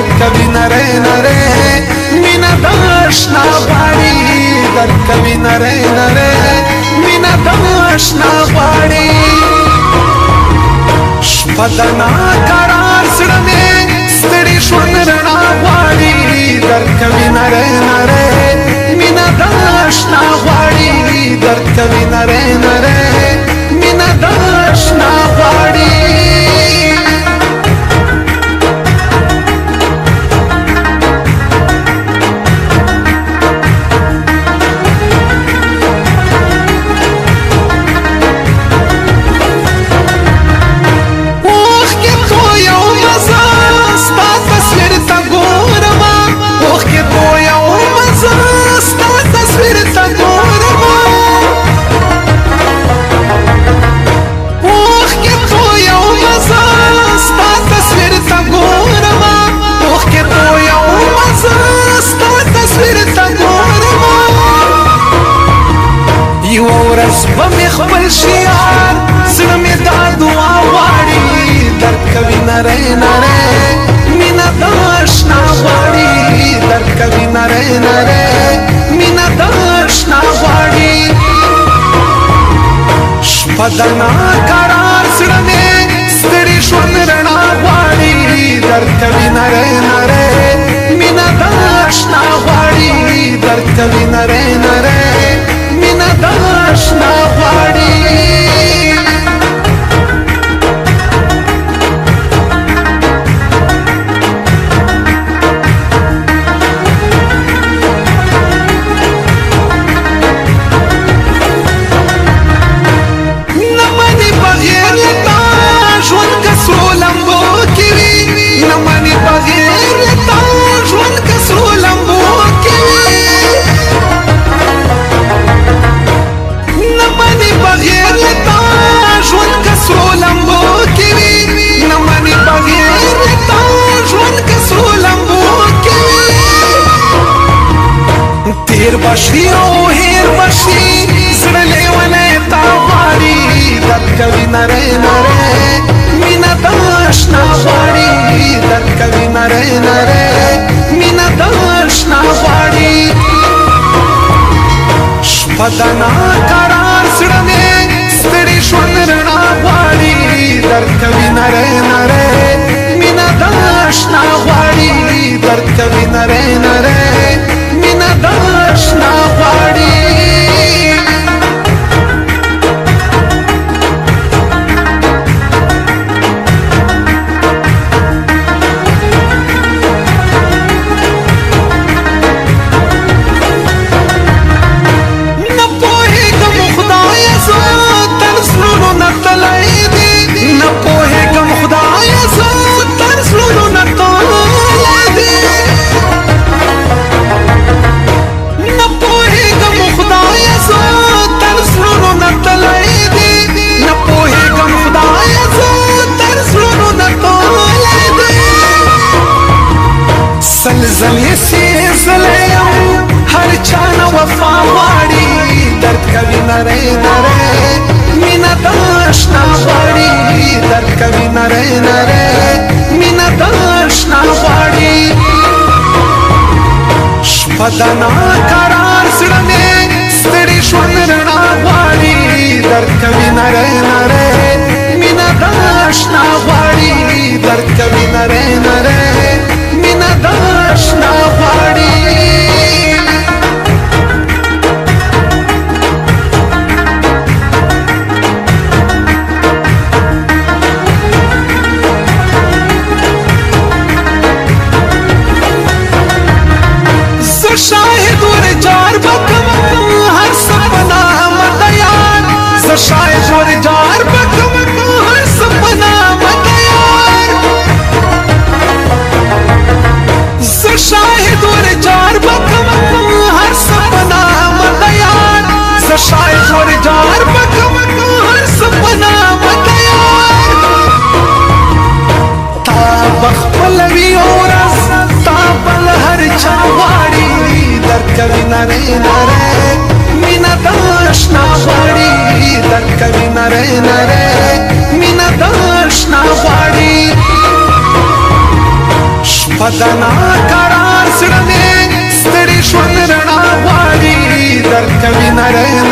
درکوي نری نری مینا داشنا غواړي درکوي نری نری مینا داشنا غواړي شپه د ناقرار زړه مې ستړي ژوند رڼا غواړي درکوي نری نری مینا داشنا غواړي درکوي نری نری مینا داشنا غواړي ومې خپل شیار زړه مې دا دعا غواړي درکوي نری نری مینا داشنا غواړي درکوي نری نری مینا داشنا غواړي شپه د ناقرار زړه مې ستړي ژوند رڼا غواړي درکوي نری نری مینا داشنا غواړي درکوي نری نری مینا داشنا غواړي نه مانی بغیر لتا ژوند کسرو لمبو کې وي نه مانی بغیر لتا ژوند کسرو لمبو کې وي بغیر لتا ژوند کسرو لمبو کې وي نه مانی بغیر لتا ژوند کسرو لمبو کې وي تیر بشي او هیر بشي زړه لیونی تا غواړي درکوي نری نری مینا داشنا غواړي درکوي نری نری مینا داشنا غواړي شپه د ناقرار زړه مې ستړي ژوند رڼا غواړي درکوي نری نری مینا داشنا غواړي درکوي نری نری مینا داشنا غواړي زلزلې سلسلې هر چانه وفا غواړي درکوي نری نری مینا داشنا غواړي درکوي نری نری مینا داشنا غواړي شپه د ناقرار زړه مې ستړي ژوند رڼا غواړي درکوي نری نری مینا داشنا غواړي درکوي نری نری مینا داشنا غواړي زه شاهد ورجار بکم هر سپنا مته یار زه شاهد ورجار بکم هر سپنا مته یار زه شاهد ورجار بکم هر سپنا مته یار زه شاهد ورجار بکم هر سپنا مته یار تا بخپل وی اورس تا بل هر چا غواړي درکوي نری نری مینا داشنا غواړي درکوي نری نری مینا داشنا غواړي شپه دنا قرار سړمه ستړي شو رڼا غواړي درکوي نره